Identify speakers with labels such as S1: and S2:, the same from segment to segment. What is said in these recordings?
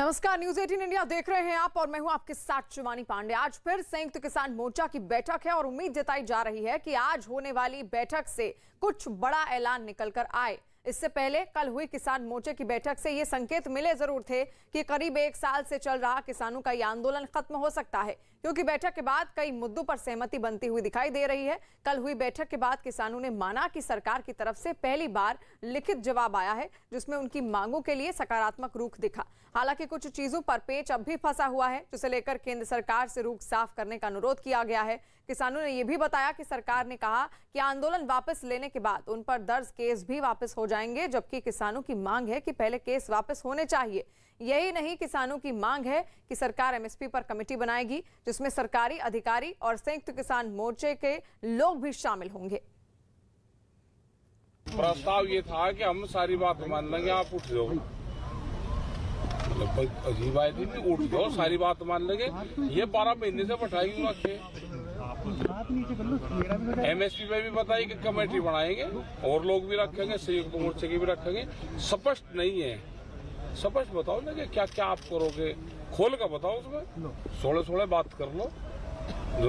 S1: नमस्कार, news 18 India देख रहे हैं आप और मैं हूं आपके साथ शिवानी पांडे। आज फिर संयुक्त किसान मोर्चा की बैठक है और उम्मीद जताई जा रही है कि आज होने वाली बैठक से कुछ बड़ा ऐलान निकलकर आए। इससे पहले कल हुई किसान मोर्चे की बैठक से ये संकेत मिले जरूर थे कि करीब 1 साल से चल रहा किसानों का ये आंदोलन खत्म हो सकता है, क्योंकि बैठक के बाद कई मुद्दों पर सहमति बनती हुई दिखाई दे रही है। कल हुई बैठक के बाद किसानों ने माना कि सरकार की तरफ से पहली बार लिखित जवाब आया है, जिसमें उनकी मांगों के लिए सकारात्मक रुख दिखा। हालांकि कुछ चीजों पर पेच अब भी फंसा हुआ है, जिसे लेकर केंद्र सरकार से रुख साफ करने का अनुरोध किया गया है। किसानों ने यह भी बताया कि सरकार ने कहा कि आंदोलन वापस लेने के बाद उन पर दर्ज केस भी वापस हो जाएंगे, जबकि किसानों की मांग है कि पहले केस वापस होने चाहिए। यही नहीं, किसानों की मांग है कि सरकार एमएसपी पर कमेटी बनाएगी, जिसमें सरकारी अधिकारी और संयुक्त किसान मोर्चे के लोग भी शामिल होंगे।
S2: प्रस्ताव ये था कि हम सारी बात मान लेंगे, आप उठ जाओ। अजीब बात नहीं, उठ जाओ, सारी बात मान लेंगे। ये 12 महीने से बैठाई रखे, एमएसपी पे भी बताई कि कमेटी बनाएंगे और लोग भी रखेंगे, संयुक्त मोर्चे की भी रखेंगे। स्पष्ट नहीं है, स्पष्ट बताओ ना कि क्या क्या आप करोगे, खोल कर बताओ। उसमें सोलह बात कर लो,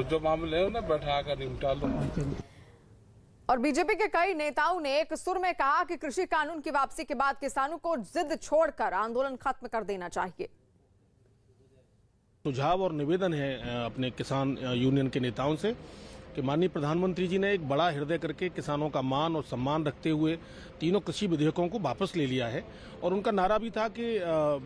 S2: जो मामले है उन्हें बैठा कर निपटा लो।
S1: और बीजेपी के कई नेताओं ने एक सुर में कहा कि कृषि कानून की वापसी के बाद किसानों को जिद छोड़कर आंदोलन खत्म कर देना चाहिए।
S3: सुझाव और निवेदन है अपने किसान यूनियन के नेताओं से कि माननीय प्रधानमंत्री जी ने एक बड़ा हृदय करके किसानों का मान और सम्मान रखते हुए तीनों कृषि विधेयकों को वापस ले लिया है। और उनका नारा भी था कि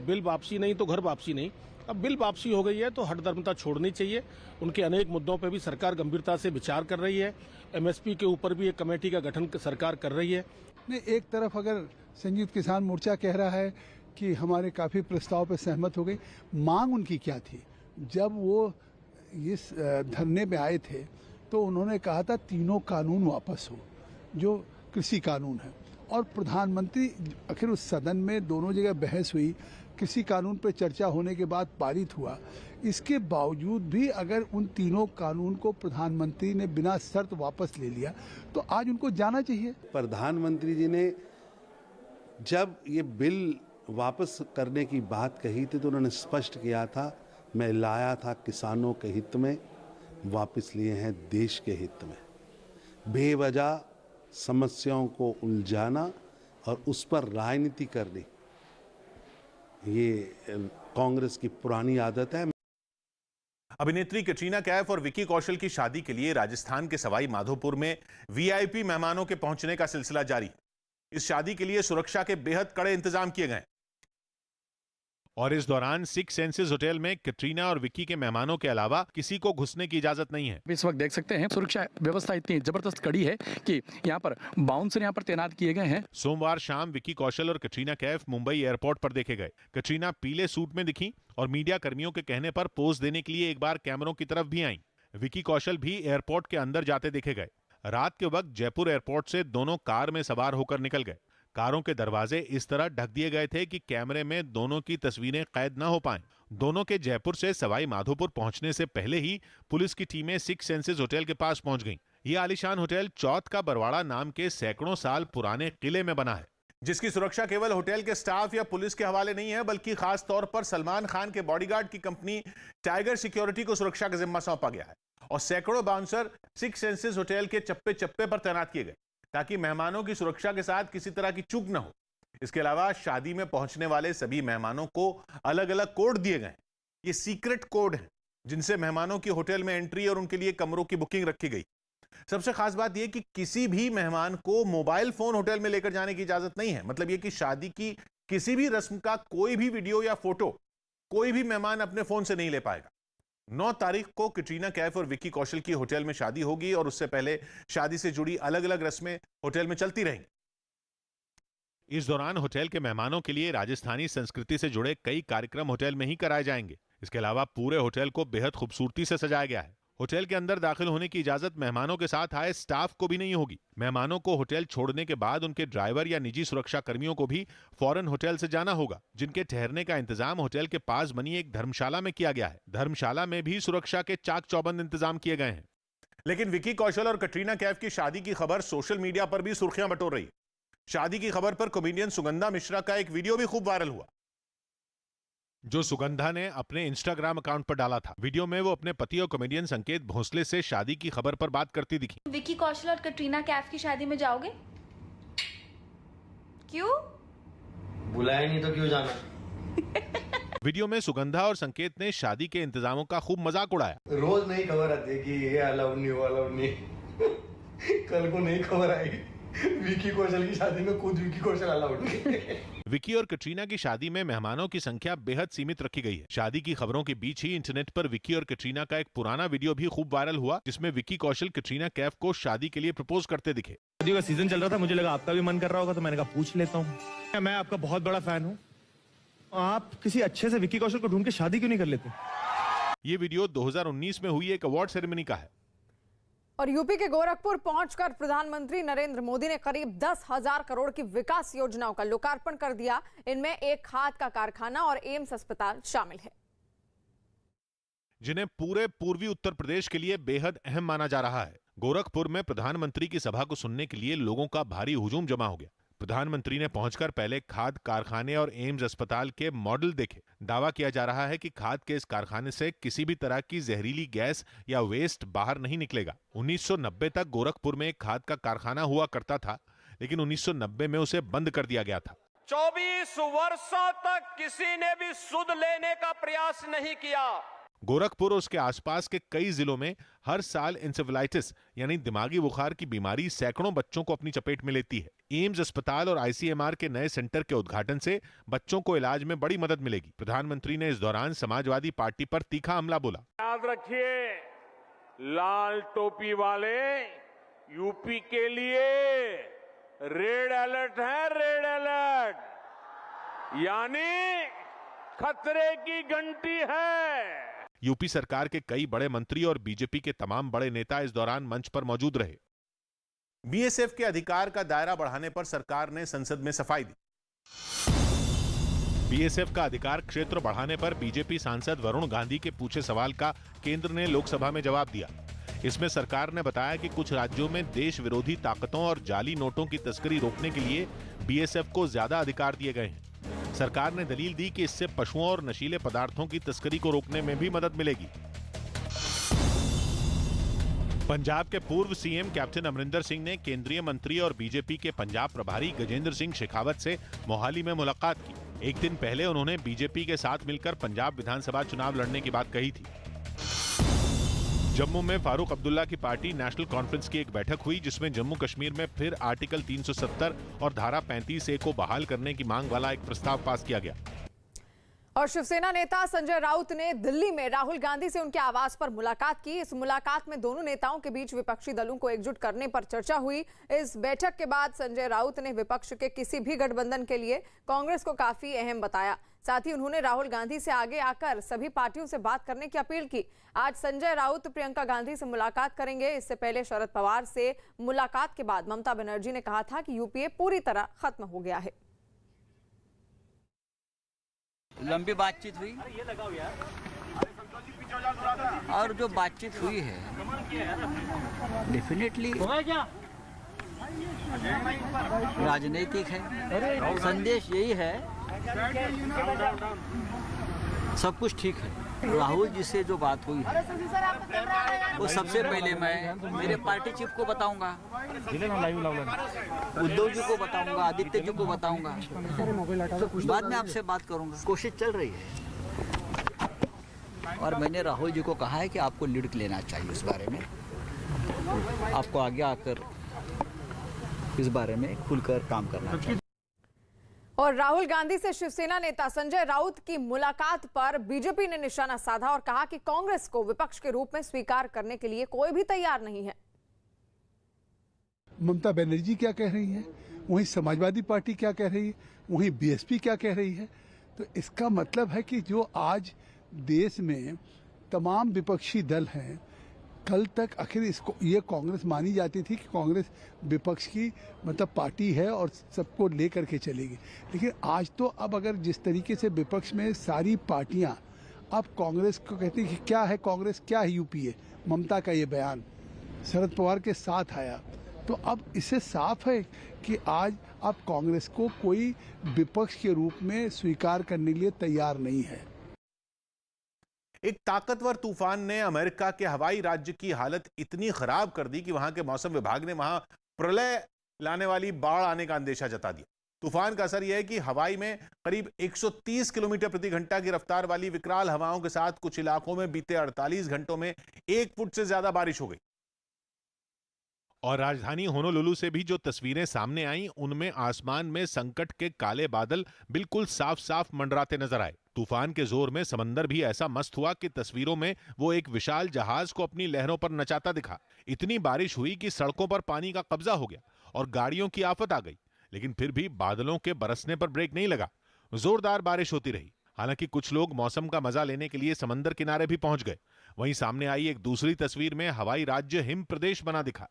S3: बिल वापसी नहीं तो घर वापसी नहीं। अब बिल वापसी हो गई है तो हठधर्मता छोड़नी चाहिए। उनके अनेक मुद्दों पर भी सरकार गंभीरता से विचार कर रही है। एमएसपी के ऊपर भी एक कमेटी का गठन सरकार कर रही है।
S4: एक तरफ अगर संयुक्त किसान मोर्चा कह रहा है कि हमारे काफ़ी प्रस्ताव पर सहमत हो गई, मांग उनकी क्या थी? जब वो इस धरने पे आए थे तो उन्होंने कहा था तीनों कानून वापस हो, जो कृषि कानून है। और प्रधानमंत्री आखिर उस सदन में दोनों जगह बहस हुई, कृषि कानून पर चर्चा होने के बाद पारित हुआ। इसके बावजूद भी अगर उन तीनों कानून को प्रधानमंत्री ने बिना शर्त वापस ले लिया तो आज उनको जाना चाहिए।
S5: प्रधानमंत्री जी ने जब ये बिल वापस करने की बात कही थी तो उन्होंने स्पष्ट किया था, मैं लाया था किसानों के हित में, वापस लिए हैं देश के हित में। बेवजह समस्याओं को उलझाना और उस पर राजनीति करनी, ये कांग्रेस की पुरानी आदत है।
S6: अभिनेत्री कैटरीना कैफ और विकी कौशल की शादी के लिए राजस्थान के सवाई माधोपुर में वीआईपी मेहमानों के पहुंचने का सिलसिला जारी। इस शादी के लिए सुरक्षा के बेहद कड़े इंतजाम किए गए और इस दौरान सिक्स सेंसेस होटल में कैटरीना और विक्की के मेहमानों के अलावा किसी को घुसने की इजाजत नहीं है।
S7: इस वक्त देख सकते हैं सुरक्षा व्यवस्था इतनी जबरदस्त कड़ी है कि यहाँ पर बाउंसर यहाँ पर तैनात किए गए हैं।
S6: सोमवार शाम विक्की कौशल और कैटरीना कैफ मुंबई एयरपोर्ट पर देखे गए। कैटरीना पीले सूट में दिखी और मीडिया कर्मियों के कहने पर पोज देने के लिए एक बार कैमरों की तरफ भी आईं। विक्की कौशल भी एयरपोर्ट के अंदर जाते देखे गए। रात के वक्त जयपुर एयरपोर्ट से दोनों कार में सवार होकर निकल गए। कारों के दरवाजे इस तरह ढक दिए गए थे कि कैमरे में दोनों की तस्वीरें कैद न हो पाएं। दोनों के जयपुर से सवाई माधोपुर पहुंचने से पहले ही पुलिस की टीमें सिक्स सेंसेस होटल के पास पहुंच गईं। ये आलीशान होटल चौथ का बरवाड़ा नाम के सैकड़ों साल पुराने किले में बना है, जिसकी सुरक्षा केवल होटल के स्टाफ या पुलिस के हवाले नहीं है, बल्कि खास तौर पर सलमान खान के बॉडीगार्ड की कंपनी टाइगर सिक्योरिटी को सुरक्षा का जिम्मा सौंपा गया है और सैकड़ों बाउंसर सिक्स सेंसेस होटल के चप्पे चप्पे पर तैनात किए गए ताकि मेहमानों की सुरक्षा के साथ किसी तरह की चूक न हो। इसके अलावा शादी में पहुंचने वाले सभी मेहमानों को अलग अलग कोड दिए गए। ये सीक्रेट कोड हैं जिनसे मेहमानों की होटल में एंट्री और उनके लिए कमरों की बुकिंग रखी गई। सबसे खास बात यह कि किसी भी मेहमान को मोबाइल फोन होटल में लेकर जाने की इजाजत नहीं है। मतलब यह कि शादी की किसी भी रस्म का कोई भी वीडियो या फोटो कोई भी मेहमान अपने फोन से नहीं ले पाएगा। 9 तारीख को कैटरीना कैफ और विक्की कौशल की होटल में शादी होगी और उससे पहले शादी से जुड़ी अलग अलग रस्में होटल में चलती रहेंगी। इस दौरान होटल के मेहमानों के लिए राजस्थानी संस्कृति से जुड़े कई कार्यक्रम होटल में ही कराए जाएंगे। इसके अलावा पूरे होटल को बेहद खूबसूरती से सजाया गया है। होटल के अंदर दाखिल होने की इजाजत मेहमानों के साथ आए स्टाफ को भी नहीं होगी। मेहमानों को होटल छोड़ने के बाद उनके ड्राइवर या निजी सुरक्षा कर्मियों को भी फौरन होटल से जाना होगा, जिनके ठहरने का इंतजाम होटल के पास बनी एक धर्मशाला में किया गया है। धर्मशाला में भी सुरक्षा के चाक चौबंद इंतजाम किए गए हैं। लेकिन विक्की कौशल और कैटरीना कैफ की शादी की खबर सोशल मीडिया पर भी सुर्खियां बटोर रही। शादी की खबर पर कॉमेडियन सुगंधा मिश्रा का एक वीडियो भी खूब वायरल हुआ। जो सुगंधा ने अपने इंस्टाग्राम अकाउंट पर डाला था। वीडियो में वो अपने पति और कॉमेडियन संकेत भोंसले से शादी की खबर पर बात करती दिखी।
S8: विकी कौशल और कटरीना कैफ की शादी में जाओगे? क्यों?
S9: बुलाया नहीं तो क्यों जाना?
S6: वीडियो में सुगंधा और संकेत ने शादी के इंतजामों का खूब मजाक उड़ाया।
S9: रोज नई खबर आती है कि ये अलाउ नहीं वो अलाउ नहीं। कल को नई खबर आएगी विकी कौशल की शादी में खुद विकी कौशल अलाउड नहीं।
S6: विकी और कटरीना की शादी में मेहमानों की संख्या बेहद सीमित रखी गई है। शादी की खबरों के बीच ही इंटरनेट पर विकी और कटरीना का एक पुराना वीडियो भी खूब वायरल हुआ, जिसमें विकी कौशल कटरीना कैफ को शादी के लिए प्रपोज करते दिखे।
S10: शादियों का सीजन चल रहा था, मुझे लगा आपका भी मन कर रहा होगा, तो मैंने कहा पूछ लेता हूँ। मैं आपका बहुत बड़ा फैन हूँ, आप किसी अच्छे से विकी कौशल को ढूंढ के शादी क्यों नहीं कर लेते?
S6: ये वीडियो 2019 में हुई एक अवार्ड सेरेमनी का है।
S1: और यूपी के गोरखपुर पहुंचकर प्रधानमंत्री नरेंद्र मोदी ने करीब 10,000 करोड़ की विकास योजनाओं का लोकार्पण कर दिया। इनमें एक खाद का कारखाना और एम्स अस्पताल शामिल है,
S6: जिन्हें पूरे पूर्वी उत्तर प्रदेश के लिए बेहद अहम माना जा रहा है। गोरखपुर में प्रधानमंत्री की सभा को सुनने के लिए लोगों का भारी हुजूम जमा हो गया। प्रधानमंत्री ने पहुंचकर पहले खाद कारखाने और एम्स अस्पताल के मॉडल देखे। दावा किया जा रहा है कि खाद के इस कारखाने से किसी भी तरह की जहरीली गैस या वेस्ट बाहर नहीं निकलेगा। 1990 तक गोरखपुर में एक खाद का कारखाना हुआ करता था, लेकिन 1990 में उसे बंद कर दिया गया था।
S11: 24 वर्षों तक किसी ने भी सुध लेने का प्रयास नहीं किया।
S6: गोरखपुर और उसके आसपास के कई जिलों में हर साल इंसेफेलाइटिस यानी दिमागी बुखार की बीमारी सैकड़ों बच्चों को अपनी चपेट में लेती है। एम्स अस्पताल और आईसीएमआर के नए सेंटर के उद्घाटन से बच्चों को इलाज में बड़ी मदद मिलेगी। प्रधानमंत्री ने इस दौरान समाजवादी पार्टी पर तीखा हमला बोला।
S11: याद रखिए, लाल टोपी वाले यूपी के लिए रेड अलर्ट है, रेड अलर्ट यानी खतरे की घंटी है।
S6: यूपी सरकार के कई बड़े मंत्री और बीजेपी के तमाम बड़े नेता इस दौरान मंच पर मौजूद रहे। बीएसएफ के अधिकार का दायरा बढ़ाने पर सरकार ने संसद में सफाई दी। बीएसएफ का अधिकार क्षेत्र बढ़ाने पर बीजेपी सांसद वरुण गांधी के पूछे सवाल का केंद्र ने लोकसभा में जवाब दिया। इसमें सरकार ने बताया कि कुछ राज्यों में देश विरोधी ताकतों और जाली नोटों की तस्करी रोकने के लिए बीएसएफ को ज्यादा अधिकार दिए गए हैं। सरकार ने दलील दी कि इससे पशुओं और नशीले पदार्थों की तस्करी को रोकने में भी मदद मिलेगी। पंजाब के पूर्व सीएम कैप्टन अमरिंदर सिंह ने केंद्रीय मंत्री और बीजेपी के पंजाब प्रभारी गजेंद्र सिंह शेखावत से मोहाली में मुलाकात की। एक दिन पहले उन्होंने बीजेपी के साथ मिलकर पंजाब विधानसभा चुनाव लड़ने की बात कही थी। जम्मू में फारूक अब्दुल्ला की पार्टी नेशनल कॉन्फ्रेंस की एक बैठक हुई, जिसमें जम्मू कश्मीर में फिर आर्टिकल 370 और धारा 35A को बहाल करने की मांग वाला एक प्रस्ताव पास किया गया।
S1: और शिवसेना नेता संजय राउत ने दिल्ली में राहुल गांधी से उनके आवास पर मुलाकात की। इस मुलाकात में दोनों नेताओं के बीच विपक्षी दलों को एकजुट करने पर चर्चा हुई। इस बैठक के बाद संजय राउत ने विपक्ष के किसी भी गठबंधन के लिए कांग्रेस को काफी अहम बताया। साथ ही उन्होंने राहुल गांधी से आगे आकर सभी पार्टियों से बात करने की अपील की। आज संजय राउत प्रियंका गांधी से मुलाकात करेंगे। इससे पहले शरद पवार से मुलाकात के बाद ममता बनर्जी ने कहा था कि यूपीए पूरी तरह खत्म हो गया है।
S12: लंबी बातचीत हुई और जो बातचीत हुई है डेफिनेटली राजनीतिक है। संदेश यही है सब कुछ ठीक है। राहुल जी से जो बात हुई है वो सबसे पहले मैं मेरे पार्टी चीफ को बताऊंगा, उद्धव जी को बताऊंगा, आदित्य जी को बताऊंगा, बाद में आपसे बात करूंगा। कोशिश चल रही है और मैंने राहुल जी को कहा है कि आपको लीड लेना चाहिए इस बारे में, आपको आगे आकर इस बारे में खुलकर काम करना चाहिए।
S1: और राहुल गांधी से शिवसेना नेता संजय राउत की मुलाकात पर बीजेपी ने निशाना साधा और कहा कि कांग्रेस को विपक्ष के रूप में स्वीकार करने के लिए कोई भी तैयार नहीं है।
S4: ममता बनर्जी क्या कह रही है, वहीं समाजवादी पार्टी क्या कह रही है, वहीं बीएसपी क्या कह रही है। तो इसका मतलब है कि जो आज देश में तमाम विपक्षी दल हैं, कल तक आखिर इसको ये कांग्रेस मानी जाती थी कि कांग्रेस विपक्ष की मतलब पार्टी है और सबको लेकर के चलेगी, लेकिन आज तो अब अगर जिस तरीके से विपक्ष में सारी पार्टियां अब कांग्रेस को कहती हैं कि क्या है कांग्रेस, क्या है यूपीए। ममता का ये बयान शरद पवार के साथ आया, तो अब इससे साफ है कि आज अब कांग्रेस को कोई विपक्ष के रूप में स्वीकार करने के लिए तैयार नहीं है।
S6: एक ताकतवर तूफान ने अमेरिका के हवाई राज्य की हालत इतनी खराब कर दी कि वहां के मौसम विभाग ने वहां प्रलय लाने वाली बाढ़ आने का अंदेशा जता दिया। तूफान का असर यह है कि हवाई में करीब 130 किलोमीटर प्रति घंटा की रफ्तार वाली विकराल हवाओं के साथ कुछ इलाकों में बीते 48 घंटों में 1 फुट से ज्यादा बारिश हो गई। और राजधानी होनोलुलु से भी जो तस्वीरें सामने आईं, उनमें आसमान में संकट के काले बादल बिल्कुल साफ साफ मंडराते नजर आए। तूफान के जोर में समंदर भी ऐसा मस्त हुआ कि तस्वीरों में वो एक विशाल जहाज को अपनी लहरों पर नचाता दिखा। इतनी बारिश हुई कि सड़कों पर पानी का कब्जा हो गया और गाड़ियों की आफत आ गई, लेकिन फिर भी बादलों के बरसने पर ब्रेक नहीं लगा। जोरदार बारिश होती रही। हालांकि कुछ लोग मौसम का मजा लेने के लिए समंदर किनारे भी पहुंच गए। वहीं सामने आई एक दूसरी तस्वीर में हवाई राज्य हिम प्रदेश बना दिखा।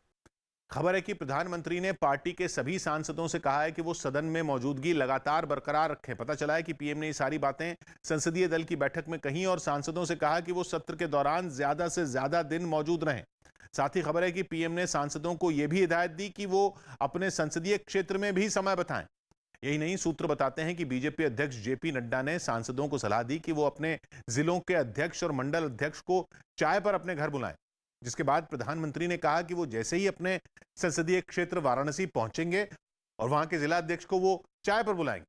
S6: खबर है कि प्रधानमंत्री ने पार्टी के सभी सांसदों से कहा है कि वो सदन में मौजूदगी लगातार बरकरार रखें। पता चला है कि पीएम ने ये सारी बातें संसदीय दल की बैठक में कही और सांसदों से कहा कि वो सत्र के दौरान ज्यादा से ज्यादा दिन मौजूद रहें। साथ ही खबर है कि पीएम ने सांसदों को यह भी हिदायत दी कि वो अपने संसदीय क्षेत्र में भी समय बिताएं। यही नहीं, सूत्र बताते हैं कि बीजेपी अध्यक्ष जेपी नड्डा ने सांसदों को सलाह दी कि वो अपने जिलों के अध्यक्ष और मंडल अध्यक्ष को चाय पर अपने घर बुलाएं। जिसके बाद प्रधानमंत्री ने कहा कि वो जैसे ही अपने संसदीय क्षेत्र वाराणसी पहुंचेंगे और वहां के जिला अध्यक्ष को वो चाय पर बुलाएंगे।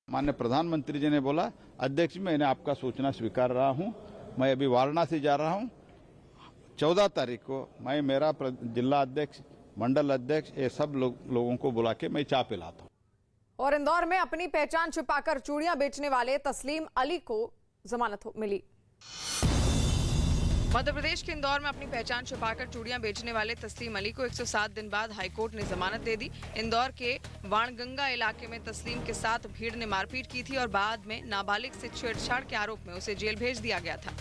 S13: माननीय प्रधानमंत्री जी ने बोला, अध्यक्ष मैंने आपका सूचना स्वीकार रहा हूं, मैं अभी वाराणसी जा रहा हूं। 14 तारीख को मैं मेरा जिला अध्यक्ष, मंडल अध्यक्ष, ये सब लोगों को बुला के मैं चाय पिलाता हूँ।
S1: और इंदौर में अपनी पहचान छिपाकर चूड़ियां बेचने वाले तस्लीम अली को जमानत मिली। मध्य प्रदेश के इंदौर में अपनी पहचान छुपाकर चूड़ियां बेचने वाले तस्लीम अली को 107 दिन बाद हाईकोर्ट ने जमानत दे दी। इंदौर के वाणगंगा इलाके में तस्लीम के साथ भीड़ ने मारपीट की थी और बाद में नाबालिग से छेड़छाड़ के आरोप में उसे जेल भेज दिया गया था।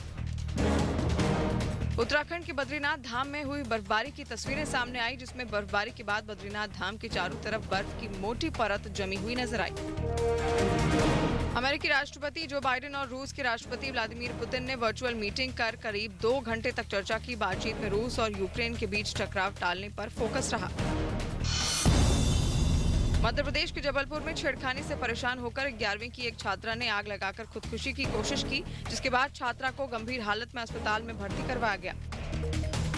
S1: उत्तराखंड के बद्रीनाथ धाम में हुई बर्फबारी की तस्वीरें सामने आई, जिसमें बर्फबारी के बाद बद्रीनाथ धाम के चारों तरफ बर्फ की मोटी परत जमी हुई नजर आई। अमेरिकी राष्ट्रपति जो बाइडेन और रूस के राष्ट्रपति व्लादिमीर पुतिन ने वर्चुअल मीटिंग कर करीब 2 घंटे तक चर्चा की। बातचीत में रूस और यूक्रेन के बीच टकराव टालने पर फोकस रहा। मध्य प्रदेश के जबलपुर में छेड़खानी से परेशान होकर 11वीं की एक छात्रा ने आग लगाकर खुदकुशी की कोशिश की, जिसके बाद छात्रा को गंभीर हालत में अस्पताल में भर्ती करवाया गया।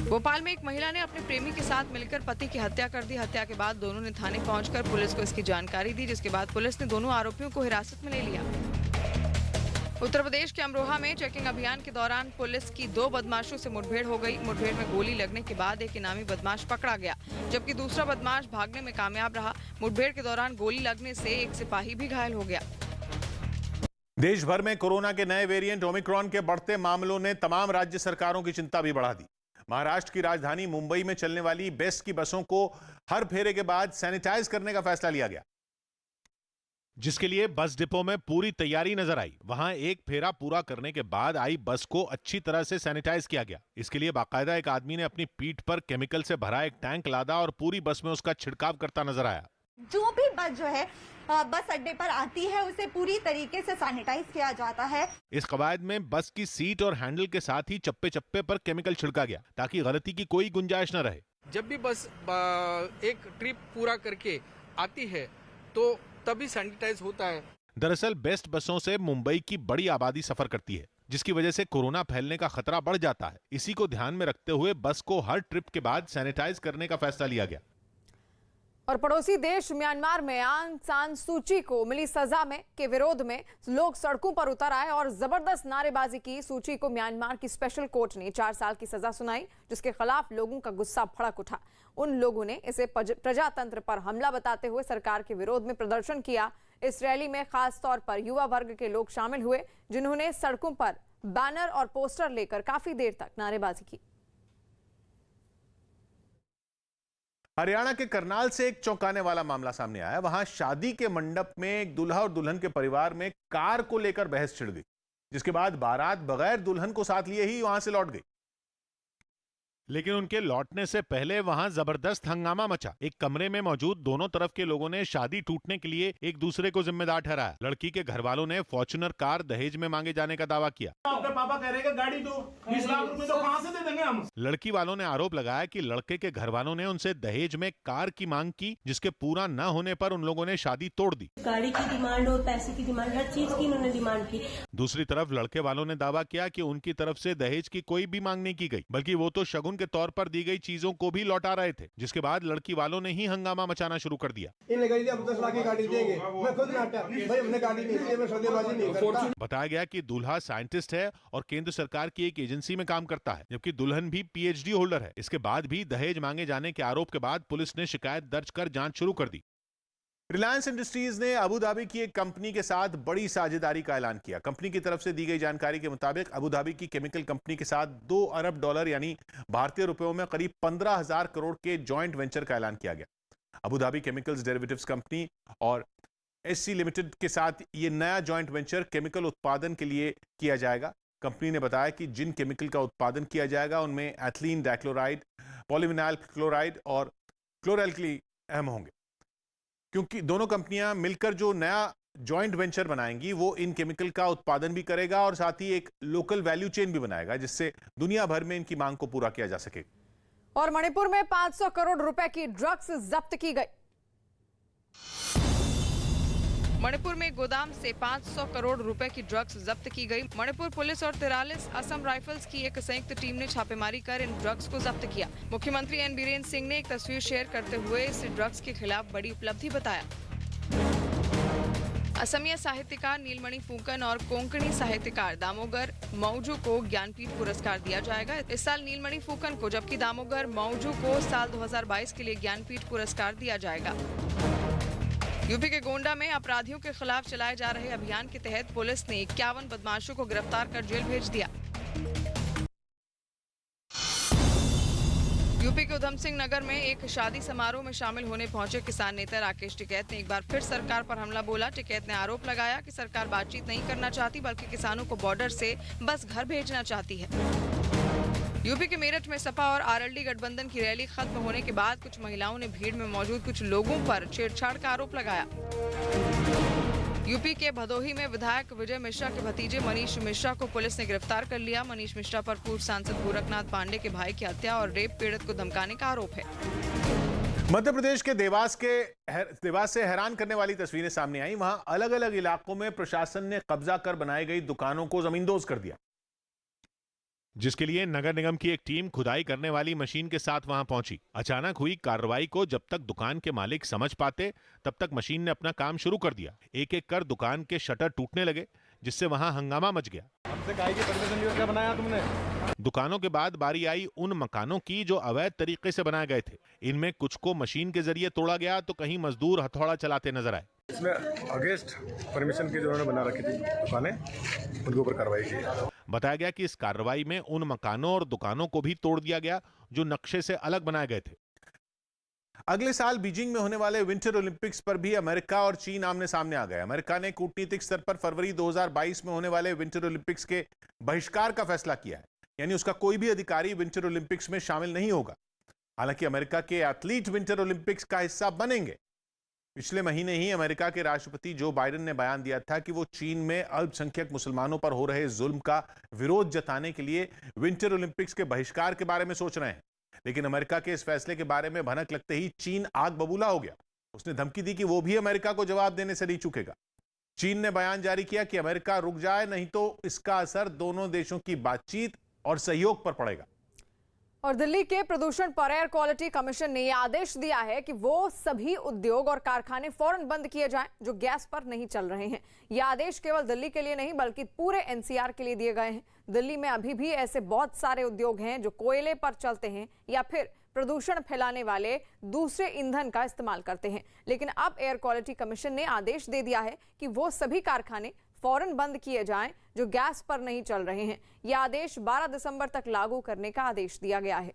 S1: भोपाल में एक महिला ने अपने प्रेमी के साथ मिलकर पति की हत्या कर दी। हत्या के बाद दोनों ने थाने पहुंचकर पुलिस को इसकी जानकारी दी, जिसके बाद पुलिस ने दोनों आरोपियों को हिरासत में ले लिया। उत्तर प्रदेश के अमरोहा में चेकिंग अभियान के दौरान पुलिस की 2 बदमाशों से मुठभेड़ हो गई। मुठभेड़ में गोली लगने के बाद एक इनामी बदमाश पकड़ा गया, जबकि दूसरा बदमाश भागने में कामयाब रहा। मुठभेड़ के दौरान गोली लगने से एक सिपाही भी घायल हो गया।
S6: देश भर में कोरोना के नए वेरिएंट ओमिक्रॉन के बढ़ते मामलों ने तमाम राज्य सरकारों की चिंता भी बढ़ा दी। महाराष्ट्र की राजधानी मुंबई में चलने वाली बेस्ट की बसों को हर फेरे के बाद सैनिटाइज करने का फैसला लिया गया, जिसके लिए बस डिपो में पूरी तैयारी नजर आई। वहां एक फेरा पूरा करने के बाद आई बस को अच्छी तरह से सैनिटाइज किया गया। इसके लिए बाकायदा एक आदमी ने अपनी पीठ पर केमिकल से भरा एक टैंक लादा और पूरी बस में उसका छिड़काव करता नजर आया।
S14: जो भी बस जो है बस अड्डे पर आती है उसे पूरी तरीके से सैनिटाइज किया जाता है।
S6: इस कवायद में बस की सीट और हैंडल के साथ ही चप्पे चप्पे पर केमिकल छिड़का गया, ताकि गलती की कोई गुंजाइश न रहे।
S15: जब भी बस एक ट्रिप पूरा करके आती है तो तभी सैनिटाइज होता है।
S6: दरअसल बेस्ट बसों से मुंबई की बड़ी आबादी सफर करती है, जिसकी वजह से कोरोना फैलने का खतरा बढ़ जाता है। इसी को ध्यान में रखते हुए बस को हर ट्रिप के बाद सैनिटाइज करने का फैसला लिया गया।
S1: और पड़ोसी देश म्यांमार में आंग सान सूची को मिली सजा में के विरोध में लोग सड़कों पर उतर आए और जबरदस्त नारेबाजी की। सूची को म्यांमार की स्पेशल कोर्ट ने 4 साल की सजा सुनाई, जिसके खिलाफ लोगों का गुस्सा भड़क उठा। उन लोगों ने इसे प्रजातंत्र पर हमला बताते हुए सरकार के विरोध में प्रदर्शन किया। इस रैली में खास तौर पर युवा वर्ग के लोग शामिल हुए, जिन्होंने सड़कों पर बैनर और पोस्टर लेकर काफी देर तक नारेबाजी की।
S6: हरियाणा के करनाल से एक चौंकाने वाला मामला सामने आया। वहां शादी के मंडप में एक दूल्हा और दुल्हन के परिवार में कार को लेकर बहस छिड़ गई, जिसके बाद बारात बगैर दुल्हन को साथ लिए ही वहां से लौट गई। लेकिन उनके लौटने से पहले वहां जबरदस्त हंगामा मचा। एक कमरे में मौजूद दोनों तरफ के लोगों ने शादी टूटने के लिए एक दूसरे को जिम्मेदार ठहराया। लड़की के घर वालों ने फॉर्च्यूनर कार दहेज में मांगे जाने का दावा किया।
S10: आपके पापा कह रहे हैं गाड़ी दो, 20 लाख रुपए तो कहां से दे देंगे हम।
S6: लड़की वालों ने आरोप लगाया कि लड़के के घर वालों ने उनसे दहेज में कार की मांग की, जिसके पूरा न होने पर उन लोगों ने शादी तोड़ दी।
S16: गाड़ी की डिमांड और पैसे की डिमांड, हर चीज की उन्होंने डिमांड की।
S6: दूसरी तरफ लड़के वालों ने दावा किया कि उनकी तरफ से दहेज की कोई भी मांग नहीं की गई, बल्कि वो तो शगुन के तौर पर दी गई चीजों को भी लौटा रहे थे, जिसके बाद लड़की वालों ने ही हंगामा मचाना शुरू कर दिया।
S9: हम 10 लाख की गाड़ी देंगे, मैं खुद भाई हमने गाड़ी नहीं दी, मैं सौदेबाजी नहीं करता।
S6: बताया गया कि दूल्हा साइंटिस्ट है और केंद्र सरकार की एक एजेंसी में काम करता है, जबकि दुल्हन भी PhD होल्डर है। इसके बाद भी दहेज मांगे जाने के आरोप के बाद पुलिस ने शिकायत दर्ज कर जांच शुरू कर दी।
S17: रिलायंस इंडस्ट्रीज ने अबू धाबी की एक कंपनी के साथ बड़ी साझेदारी का ऐलान किया। कंपनी की तरफ से दी गई जानकारी के मुताबिक अबू धाबी की केमिकल कंपनी के साथ $2 अरब यानी भारतीय रुपयों में करीब 15,000 करोड़ के जॉइंट वेंचर का ऐलान किया गया। Abu Dhabi chemicals derivatives company और SC लिमिटेड के साथ ये नया जॉइंट वेंचर केमिकल उत्पादन के लिए किया जाएगा। कंपनी ने बताया कि जिन केमिकल का उत्पादन किया जाएगा उनमें एथिलीन डाइक्लोराइड, पॉलीविनाइल क्लोराइड और क्लोरएल्कली अहम होंगे, क्योंकि दोनों कंपनियां मिलकर जो नया जॉइंट वेंचर बनाएंगी वो इन केमिकल का उत्पादन भी करेगा और साथ ही एक लोकल वैल्यू चेन भी बनाएगा, जिससे दुनिया भर में इनकी मांग को पूरा किया जा सके।
S1: और मणिपुर में 500 करोड़ रुपए की ड्रग्स जब्त की गई। मणिपुर में गोदाम से 500 करोड़ रुपए की ड्रग्स जब्त की गई। मणिपुर पुलिस और 43 असम राइफल्स की एक संयुक्त टीम ने छापेमारी कर इन ड्रग्स को जब्त किया। मुख्यमंत्री एन बीरेन सिंह ने एक तस्वीर शेयर करते हुए इस ड्रग्स के खिलाफ बड़ी उपलब्धि बताया। असमिया साहित्यकार नीलमणि फूकन और कोंकणी साहित्यकार दामोदर मौजू को ज्ञानपीठ पुरस्कार दिया जाएगा। इस साल नीलमणि फूकन को जबकि दामोदर मौजू को साल 2022 के लिए ज्ञानपीठ पुरस्कार दिया जाएगा। यूपी के गोंडा में अपराधियों के खिलाफ चलाए जा रहे अभियान के तहत पुलिस ने 51 बदमाशों को गिरफ्तार कर जेल भेज दिया। यूपी के उधम सिंह नगर में एक शादी समारोह में शामिल होने पहुंचे किसान नेता राकेश टिकैत ने एक बार फिर सरकार पर हमला बोला। टिकैत ने आरोप लगाया कि सरकार बातचीत नहीं करना चाहती, बल्कि किसानों को बॉर्डर से बस घर भेजना चाहती है। यूपी के मेरठ में सपा और आरएलडी गठबंधन की रैली खत्म होने के बाद कुछ महिलाओं ने भीड़ में मौजूद कुछ लोगों पर छेड़छाड़ का आरोप लगाया। यूपी के भदोही में विधायक विजय मिश्रा के भतीजे मनीष मिश्रा को पुलिस ने गिरफ्तार कर लिया। मनीष मिश्रा पर पूर्व सांसद गोरखनाथ पांडे के भाई की हत्या और रेप पीड़ित को धमकाने का आरोप है।
S17: मध्य प्रदेश के देवास से हैरान करने वाली तस्वीरें सामने आई। वहां अलग अलग इलाकों में प्रशासन ने कब्जा कर बनाई गई दुकानों को जमींदोज कर दिया,
S6: जिसके लिए नगर निगम की एक टीम खुदाई करने वाली मशीन के साथ वहां पहुंची। अचानक हुई कार्रवाई को जब तक दुकान के मालिक समझ पाते तब तक मशीन ने अपना काम शुरू कर दिया। एक एक कर दुकान के शटर टूटने लगे, जिससे वहां हंगामा मच गया।
S10: हमसे काहे की परमिशन लेकर बनाया तुमने?
S6: दुकानों के बाद बारी आई उन मकानों की जो अवैध तरीके से बनाए गए थे। इनमें कुछ को मशीन के जरिए तोड़ा गया तो कहीं मजदूर हथौड़ा चलाते नजर आए।
S10: इसमें अगेंस्ट परमिशन की जो उन्होंने बना रखी थी दुकानें, उनके ऊपर कार्रवाई की।
S6: बताया गया कि इस कार्रवाई में उन मकानों और दुकानों को भी तोड़ दिया गया जो नक्शे से अलग बनाए गए थे।
S17: अगले साल बीजिंग में होने वाले विंटर ओलंपिक्स पर भी अमेरिका और चीन आमने सामने आ गए। अमेरिका ने कूटनीतिक स्तर पर फरवरी 2022 में होने वाले विंटर ओलंपिक्स के बहिष्कार का फैसला किया है, यानी उसका कोई भी अधिकारी विंटर ओलंपिक्स में शामिल नहीं होगा। हालांकि अमेरिका के एथलीट विंटर ओलंपिक्स का हिस्सा बनेंगे। पिछले महीने ही अमेरिका के राष्ट्रपति जो बाइडेन ने बयान दिया था कि वो चीन में अल्पसंख्यक मुसलमानों पर हो रहे जुल्म का विरोध जताने के लिए विंटर ओलंपिक्स के बहिष्कार के बारे में सोच रहे हैं। लेकिन अमेरिका के इस फैसले के बारे में भनक लगते ही चीन आग बबूला हो गया। उसने धमकी दी कि वो भी अमेरिका को जवाब देने से नहीं चूकेगा। चीन ने बयान जारी किया कि अमेरिका रुक जाए, नहीं तो इसका असर दोनों देशों की बातचीत और सहयोग पर पड़ेगा।
S1: और दिल्ली के प्रदूषण पर एयर क्वालिटी कमीशन ने यह आदेश दिया है कि वो सभी उद्योग और कारखाने फौरन बंद किए जाएं जो गैस पर नहीं चल रहे हैं। यह आदेश केवल दिल्ली के लिए नहीं बल्कि पूरे एनसीआर के लिए दिए गए हैं। दिल्ली में अभी भी ऐसे बहुत सारे उद्योग हैं जो कोयले पर चलते हैं या फिर प्रदूषण फैलाने वाले दूसरे ईंधन का इस्तेमाल करते हैं। लेकिन अब एयर क्वालिटी कमीशन ने आदेश दे दिया है कि वो सभी कारखाने फौरन बंद किए जाएं जो गैस पर नहीं चल रहे हैं। यह आदेश 12 दिसंबर तक लागू करने का आदेश दिया गया है।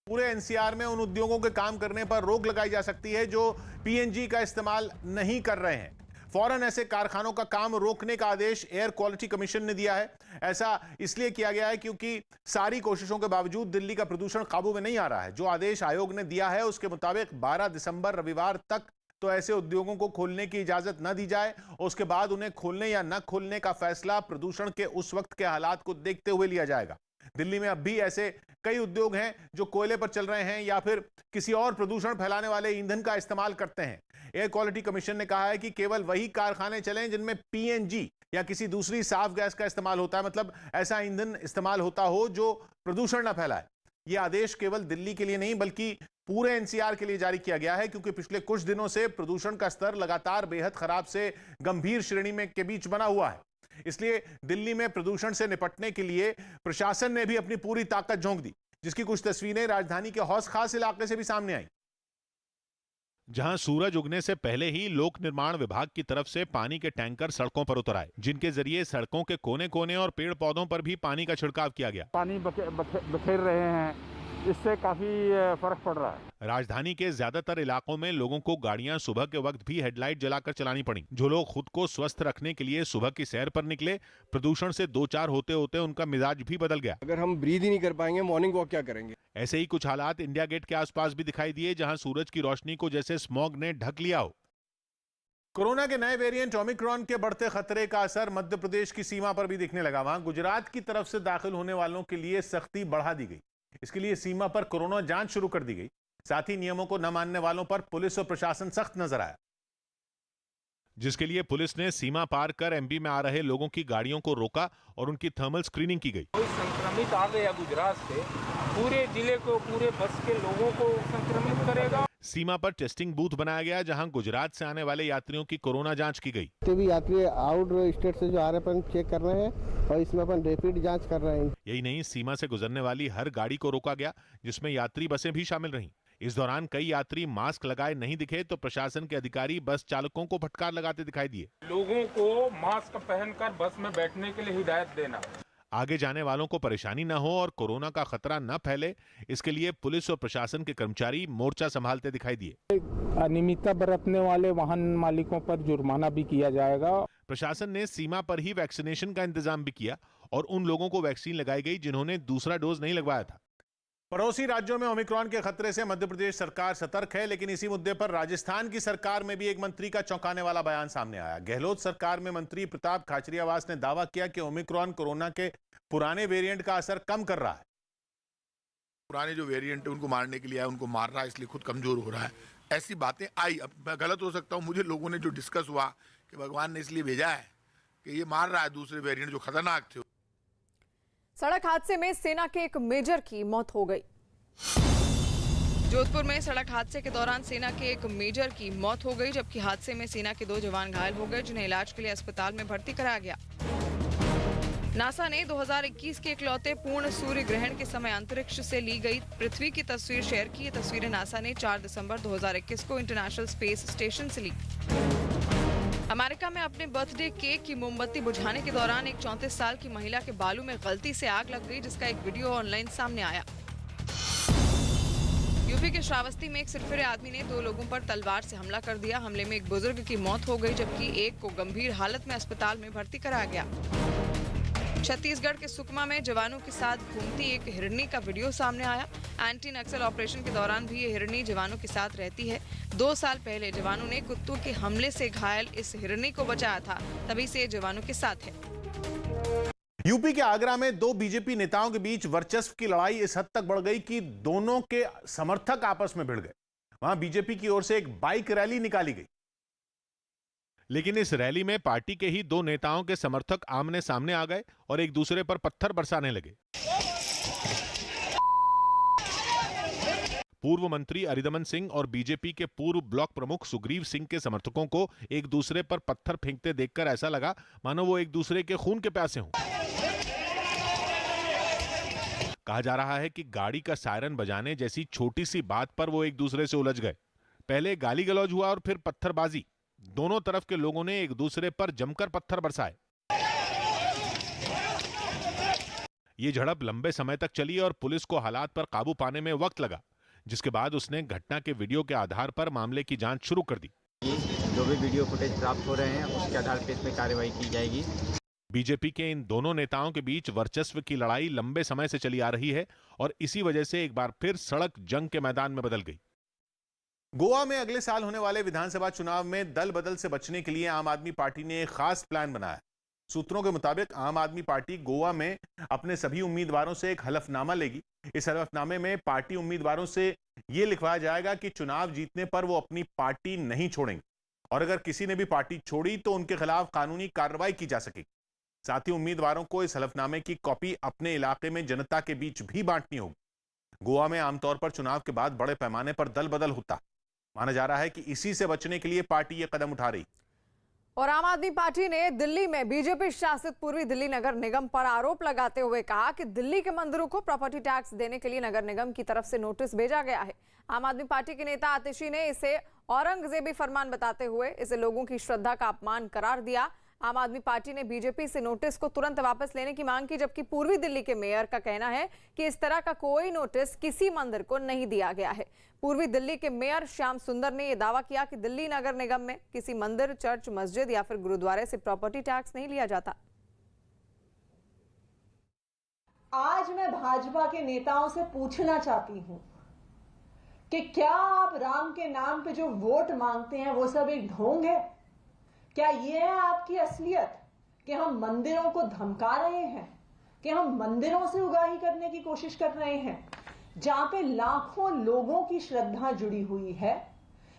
S17: पूरे एनसीआर में उन उद्योगों के काम करने पर रोक लगाई जा सकती है जो पीएनजी का इस्तेमाल नहीं कर रहे हैं। फौरन ऐसे कारखानों का काम रोकने का आदेश एयर क्वालिटी कमीशन ने दिया है। ऐसा इसलिए किया गया है क्योंकि सारी कोशिशों के बावजूद दिल्ली का प्रदूषण काबू में नहीं आ रहा है। जो आदेश आयोग ने दिया है उसके मुताबिक 12 दिसंबर रविवार तक तो ऐसे उद्योगों को खोलने की इजाजत न दी जाए और उसके बाद उन्हें खोलने या न खोलने का फैसला प्रदूषण के उस वक्त के हालात को देखते हुए लिया जाएगा। दिल्ली में अब भी ऐसे कई उद्योग हैं जो कोयले पर चल रहे हैं या फिर किसी और प्रदूषण फैलाने वाले ईंधन का इस्तेमाल करते हैं। एयर क्वालिटी कमीशन ने कहा है कि केवल वही कारखाने चलें जिनमें पीएनजी या किसी दूसरी साफ गैस का इस्तेमाल होता है, मतलब ऐसा ईंधन इस्तेमाल होता हो जो प्रदूषण न फैलाए। यह आदेश केवल दिल्ली के लिए नहीं बल्कि पूरे एनसीआर के लिए जारी किया गया है क्योंकि पिछले कुछ दिनों से प्रदूषण का स्तर लगातार बेहद खराब से गंभीर श्रेणी में के बीच बना हुआ है। इसलिए दिल्ली में प्रदूषण से निपटने के लिए प्रशासन ने भी अपनी पूरी ताकत झोंक दी, जिसकी कुछ तस्वीरें राजधानी के हौस खास इलाके से भी सामने आई,
S6: जहां सूरज उगने से पहले ही लोक निर्माण विभाग की तरफ से पानी के टैंकर सड़कों पर उतर आए, जिनके जरिए सड़कों के कोने कोने और पेड़ पौधों पर भी पानी का छिड़काव किया गया।
S18: पानी बखेर रहे हैं, इससे काफी फर्क पड़ रहा है।
S6: राजधानी के ज्यादातर इलाकों में लोगों को गाड़ियां सुबह के वक्त भी हेडलाइट जलाकर चलानी पड़ी। जो लोग खुद को स्वस्थ रखने के लिए सुबह की सैर पर निकले, प्रदूषण से दो चार होते होते उनका मिजाज भी बदल गया।
S18: अगर हम ब्रीद ही नहीं कर पाएंगे, मॉर्निंग वॉक क्या करेंगे?
S6: ऐसे ही कुछ हालात इंडिया गेट के आसपास भी दिखाई दिए, जहां सूरज की रोशनी को जैसे स्मॉग ने ढक लिया हो।
S17: कोरोना के नए वेरिएंट ओमिक्रॉन के बढ़ते खतरे का असर मध्य प्रदेश की सीमा पर भी दिखने लगा। वहां गुजरात की तरफ से दाखिल होने वालों के लिए सख्ती बढ़ा दी गई। इसके लिए सीमा पर कोरोना जांच शुरू कर दी गई। साथ ही नियमों को न मानने वालों पर पुलिस और प्रशासन सख्त नजर आया,
S6: जिसके लिए पुलिस ने सीमा पार कर एमपी में आ रहे लोगों की गाड़ियों को रोका और उनकी थर्मल स्क्रीनिंग की गई।
S19: कोई संक्रमित आ गया गुजरात से, पूरे जिले को, पूरे बस के लोगों को संक्रमित करेगा।
S6: सीमा पर टेस्टिंग बूथ बनाया गया, जहां गुजरात से आने वाले यात्रियों की कोरोना जांच की गई।
S20: भी यात्री आउट स्टेट से जो आ रहे हैं चेक कर रहे हैं और इसमें अपन रैपिड जांच कर रहे हैं।
S6: यही नहीं, सीमा से गुजरने वाली हर गाड़ी को रोका गया, जिसमें यात्री बसें भी शामिल रहीं। इस दौरान कई यात्री मास्क लगाए नहीं दिखे तो प्रशासन के अधिकारी बस चालकों को फटकार लगाते दिखाई दिए।
S19: लोगों को मास्क पहनकर बस में बैठने के लिए हिदायत देना,
S6: आगे जाने वालों को परेशानी न हो और कोरोना का खतरा न फैले, इसके लिए पुलिस और प्रशासन के कर्मचारी मोर्चा संभालते दिखाई दिए।
S18: अनियमितता बरतने वाले वाहन मालिकों पर जुर्माना भी किया जाएगा।
S6: प्रशासन ने सीमा पर ही वैक्सीनेशन का इंतजाम भी किया और उन लोगों को वैक्सीन लगाई गई जिन्होंने दूसरा डोज नहीं लगवाया था।
S17: पड़ोसी राज्यों में ओमिक्रॉन के खतरे से मध्य प्रदेश सरकार सतर्क है, लेकिन इसी मुद्दे पर राजस्थान की सरकार में भी एक मंत्री का चौंकाने वाला बयान सामने आया। गहलोत सरकार में मंत्री प्रताप खाचरियावास ने दावा किया कि ओमिक्रॉन कोरोना के पुराने वेरिएंट का असर कम कर रहा है।
S21: पुराने जो वेरिएंट है उनको मारने के लिए आया, उनको मार रहा है, इसलिए खुद कमजोर हो रहा है। ऐसी बातें आई। अब मैं गलत हो सकता हूँ, मुझे लोगों ने जो डिस्कस हुआ कि भगवान ने इसलिए भेजा है कि ये मार रहा है दूसरे वेरिएंट जो खतरनाक थे।
S1: सड़क हादसे में सेना के एक मेजर की मौत हो गई। जोधपुर में सड़क हादसे के दौरान सेना के एक मेजर की मौत हो गई, जबकि हादसे में सेना के 2 जवान घायल हो गए, जिन्हें इलाज के लिए अस्पताल में भर्ती कराया गया। नासा ने 2021 के इकलौते पूर्ण सूर्य ग्रहण के समय अंतरिक्ष से ली गई पृथ्वी की तस्वीर शेयर की। ये तस्वीरें नासा ने 4 दिसंबर 2021 को इंटरनेशनल स्पेस स्टेशन से ली। अमेरिका में अपने बर्थडे केक की मोमबत्ती बुझाने के दौरान एक 34 साल की महिला के बालों में गलती से आग लग गई, जिसका एक वीडियो ऑनलाइन सामने आया। यूपी के श्रावस्ती में एक सिरफिरे आदमी ने 2 लोगों पर तलवार से हमला कर दिया। हमले में एक बुजुर्ग की मौत हो गई, जबकि एक को गंभीर हालत में अस्पताल में भर्ती कराया गया। छत्तीसगढ़ के सुकमा में जवानों के साथ घूमती एक हिरनी का वीडियो सामने आया। एंटी नक्सल ऑपरेशन के दौरान भी ये हिरनी जवानों के साथ रहती है। 2 साल पहले जवानों ने कुत्तों के हमले से घायल इस हिरनी को बचाया था, तभी से ये जवानों के साथ है।
S17: यूपी के आगरा में 2 बीजेपी नेताओं के बीच वर्चस्व की लड़ाई इस हद तक बढ़ गई कि दोनों के समर्थक आपस में भिड़ गए। वहां बीजेपी की ओर से एक बाइक रैली निकाली गई,
S6: लेकिन इस रैली में पार्टी के ही 2 नेताओं के समर्थक आमने सामने आ गए और एक दूसरे पर पत्थर बरसाने लगे। पूर्व मंत्री अरिदमन सिंह और बीजेपी के पूर्व ब्लॉक प्रमुख सुग्रीव सिंह के समर्थकों को एक दूसरे पर पत्थर फेंकते देखकर ऐसा लगा मानो वो एक दूसरे के खून के प्यासे हों। कहा जा रहा है कि गाड़ी का सायरन बजाने जैसी छोटी सी बात पर वो एक दूसरे से उलझ गए। पहले गाली गलौज हुआ और फिर पत्थरबाजी। दोनों तरफ के लोगों ने एक दूसरे पर जमकर पत्थर बरसाए। ये झड़प लंबे समय तक चली और पुलिस को हालात पर काबू पाने में वक्त लगा, जिसके बाद उसने घटना के वीडियो के आधार पर मामले की जांच शुरू कर दी।
S2: जो भी वीडियो फुटेज प्राप्त हो रहे हैं उसके आधार पर इसमें कार्रवाई की जाएगी।
S6: बीजेपी के इन दोनों नेताओं के बीच वर्चस्व की लड़ाई लंबे समय से चली आ रही है और इसी वजह से एक बार फिर सड़क जंग के मैदान में बदल गई।
S17: गोवा में अगले साल होने वाले विधानसभा चुनाव में दल बदल से बचने के लिए आम आदमी पार्टी ने एक खास प्लान बनाया। सूत्रों के मुताबिक आम आदमी पार्टी गोवा में अपने सभी उम्मीदवारों से एक हलफनामा लेगी। इस हलफनामे में पार्टी उम्मीदवारों से यह लिखवाया जाएगा कि चुनाव जीतने पर वो अपनी पार्टी नहीं छोड़ेंगे और अगर किसी ने भी पार्टी छोड़ी तो उनके खिलाफ कानूनी कार्रवाई की जा सकेगी। साथ ही उम्मीदवारों को इस हलफनामे की कॉपी अपने इलाके में जनता के बीच भी बांटनी होगी। गोवा में आमतौर पर चुनाव के बाद बड़े पैमाने पर दल बदल होता है। माना जा रहा है कि इसी से बचने के लिए पार्टी ये कदम उठा रही।
S1: और आम आदमी पार्टी ने दिल्ली में बीजेपी शासित पूर्वी दिल्ली नगर निगम पर आरोप लगाते हुए कहा कि दिल्ली के मंदिरों को प्रॉपर्टी टैक्स देने के लिए नगर निगम की तरफ से नोटिस भेजा गया है। आम आदमी पार्टी के नेता आतिशी ने इसे औरंगजेबी फरमान बताते हुए इसे लोगों की श्रद्धा का अपमान करार दिया। आम आदमी पार्टी ने बीजेपी से नोटिस को तुरंत वापस लेने की मांग की, जबकि पूर्वी दिल्ली के मेयर का कहना है कि इस तरह का कोई नोटिस किसी मंदिर को नहीं दिया गया है। पूर्वी दिल्ली के मेयर श्याम सुंदर ने यह दावा किया कि दिल्ली नगर निगम में किसी मंदिर, चर्च, मस्जिद या फिर गुरुद्वारे से प्रॉपर्टी टैक्स नहीं लिया जाता।
S22: आज मैं भाजपा के नेताओं से पूछना चाहती हूं कि क्या आप राम के नाम पे जो वोट मांगते हैं वो सब एक ढोंग है? क्या ये है आपकी असलियत कि हम मंदिरों को धमका रहे हैं, कि हम मंदिरों से उगाही करने की कोशिश कर रहे हैं, जहां पे लाखों लोगों की श्रद्धा जुड़ी हुई है,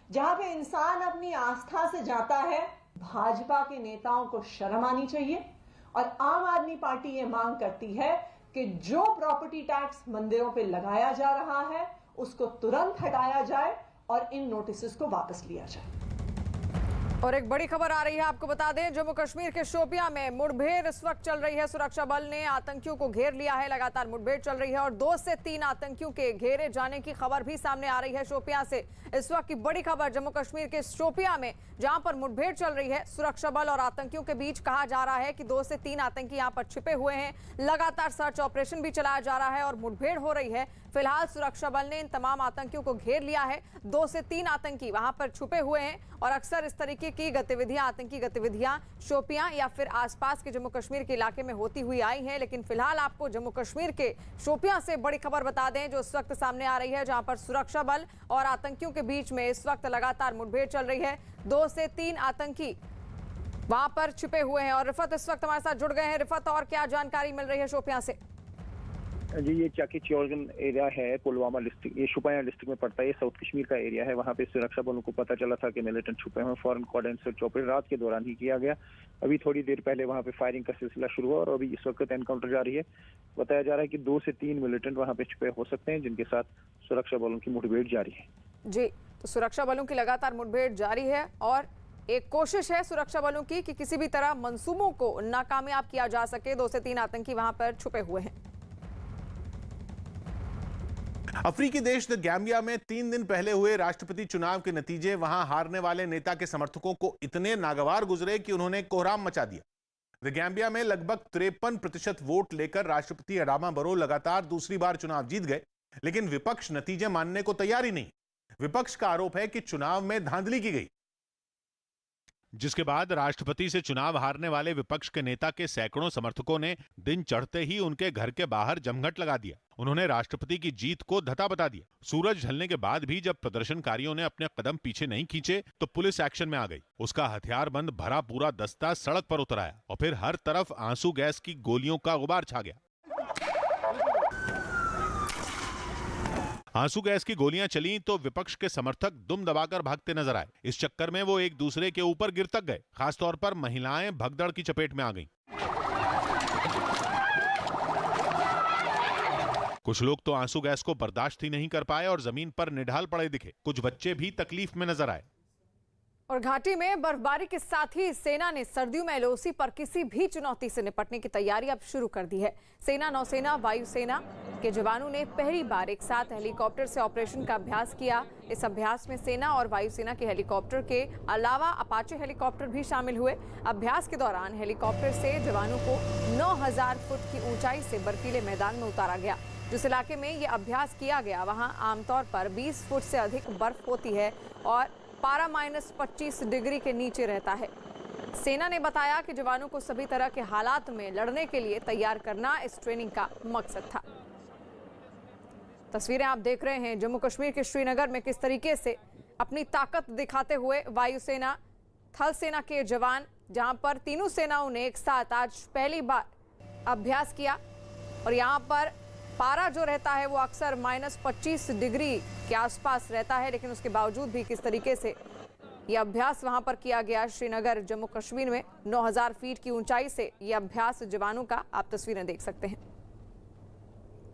S22: जहां पे इंसान अपनी आस्था से जाता है। भाजपा के नेताओं को शर्म आनी चाहिए और आम आदमी पार्टी ये मांग करती है कि जो प्रॉपर्टी टैक्स मंदिरों पे लगाया जा रहा है उसको तुरंत हटाया जाए और इन नोटिस को वापस लिया जाए।
S1: और एक बड़ी खबर आ रही है, आपको बता दें, जम्मू कश्मीर के शोपियां में मुठभेड़ इस वक्त चल रही है। सुरक्षा बल ने आतंकियों को घेर लिया है, लगातार मुठभेड़ चल रही है और 2 से 3 आतंकियों के घेरे जाने की खबर भी सामने आ रही है शोपियां से। इस वक्त की बड़ी खबर जम्मू कश्मीर के शोपियां में, जहां पर मुठभेड़ चल रही है सुरक्षा बल और आतंकियों के बीच। कहा जा रहा है कि 2 से 3 आतंकी यहां पर छिपे हुए हैं। लगातार सर्च ऑपरेशन भी चलाया जा रहा है और मुठभेड़ हो रही है। फिलहाल सुरक्षा बल ने इन तमाम आतंकियों को घेर लिया है। 2 से 3 आतंकी वहां पर छुपे हुए हैं और अक्सर इस तरीके की गतिविधियां, आतंकी गतिविधियां शोपियां या फिर आसपास के जम्मू कश्मीर के इलाके में होती हुई आई हैं। लेकिन फिलहाल आपको जम्मू कश्मीर के शोपियां से बड़ी खबर बता दें जो इस वक्त सामने आ रही है, जहां पर सुरक्षा बल और आतंकियों के बीच में इस वक्त लगातार मुठभेड़ चल रही है। 2 से 3 आतंकी वहां पर छिपे हुए हैं और रिफत इस वक्त हमारे साथ जुड़ गए हैं। रिफत, और क्या जानकारी मिल रही है शोपियां से?
S23: जी, ये चाकी चौरगन एरिया है, पुलवामा डिस्ट्रिक्ट, ये शोपियां डिस्ट्रिक्ट में पड़ता है। ये साउथ कश्मीर का एरिया है। वहाँ पे सुरक्षा बलों को पता चला था कि मिलिटेंट छुपे हुए, फौरन कॉर्डन सर्च ऑपरेशन रात के दौरान ही किया गया। अभी थोड़ी देर पहले वहाँ पे फायरिंग का सिलसिला शुरू हुआ और अभी इस वक्त एनकाउंटर जारी है। बताया जा रहा है कि 2 से 3 मिलिटेंट वहाँ पे छुपे हो सकते हैं, जिनके साथ सुरक्षा बलों की मुठभेड़ जारी है।
S1: जी, तो सुरक्षा बलों की लगातार मुठभेड़ जारी है और एक कोशिश है सुरक्षा बलों की कि किसी भी तरह मंसूबों को नाकामयाब किया जा सके। 2 से 3 आतंकी वहां पर छुपे हुए हैं।
S17: अफ्रीकी देश द गैम्बिया में 3 दिन पहले हुए राष्ट्रपति चुनाव के नतीजे वहां हारने वाले नेता के समर्थकों को इतने नागवार गुजरे कि उन्होंने कोहराम मचा दिया। द गैम्बिया में लगभग 53% वोट लेकर राष्ट्रपति अडामा बरो लगातार दूसरी बार चुनाव जीत गए, लेकिन विपक्ष नतीजे मानने को तैयार ही नहीं। विपक्ष का आरोप है कि चुनाव में धांधली की गई,
S6: जिसके बाद राष्ट्रपति से चुनाव हारने वाले विपक्ष के नेता के सैकड़ों समर्थकों ने दिन चढ़ते ही उनके घर के बाहर जमघट लगा दिया। उन्होंने राष्ट्रपति की जीत को धता बता दिया। सूरज ढलने के बाद भी जब प्रदर्शनकारियों ने अपने कदम पीछे नहीं खींचे तो पुलिस एक्शन में आ गई। उसका हथियारबंद भरा पूरा दस्ता सड़क पर उतर आया और फिर हर तरफ आंसू गैस की गोलियों का गुबार छा गया। आंसू गैस की गोलियां चली तो विपक्ष के समर्थक दुम दबाकर भागते नजर आए। इस चक्कर में वो एक दूसरे के ऊपर गिर तक गए। खासतौर पर महिलाएं भगदड़ की चपेट में आ गईं। कुछ लोग तो आंसू गैस को बर्दाश्त ही नहीं कर पाए और जमीन पर निढाल पड़े दिखे। कुछ बच्चे भी तकलीफ में नजर आए।
S1: और घाटी में बर्फबारी के साथ ही सेना ने सर्दियों में एलओसी पर किसी भी चुनौती से निपटने की तैयारी अब शुरू कर दी है। सेना, नौसेना, वायुसेना के जवानों ने पहली बार एक साथ हेलीकॉप्टर से ऑपरेशन का अभ्यास किया। इस अभ्यास में सेना और वायुसेना के हेलीकॉप्टर के अलावा अपाचे हेलीकॉप्टर भी शामिल हुए। अभ्यास के दौरान हेलीकॉप्टर से जवानों को 9000 फुट की ऊंचाई से बर्फीले मैदान में उतारा गया। जिस इलाके में ये अभ्यास किया गया वहां आमतौर पर 20 फुट से अधिक बर्फ होती है और पारा -25 डिग्री के नीचे रहता है। सेना ने बताया कि जवानों को सभी तरह के हालात में लड़ने के लिए तैयार करना इस ट्रेनिंग का मकसद था। तस्वीरें आप देख रहे हैं जम्मू कश्मीर के श्रीनगर में किस तरीके से अपनी ताकत दिखाते हुए वायुसेना, थल सेना के जवान, जहां पर तीनों सेनाओं ने एक साथ आज पहली बार अभ्यास किया। और यहां पर पारा जो रहता है वो अक्सर -25 डिग्री के आसपास रहता है, लेकिन उसके बावजूद भी किस तरीके से ये अभ्यास वहां पर किया गया। श्रीनगर जम्मू कश्मीर में 9000 फीट की ऊंचाई से ये अभ्यास जवानों का आप तस्वीरें देख सकते हैं।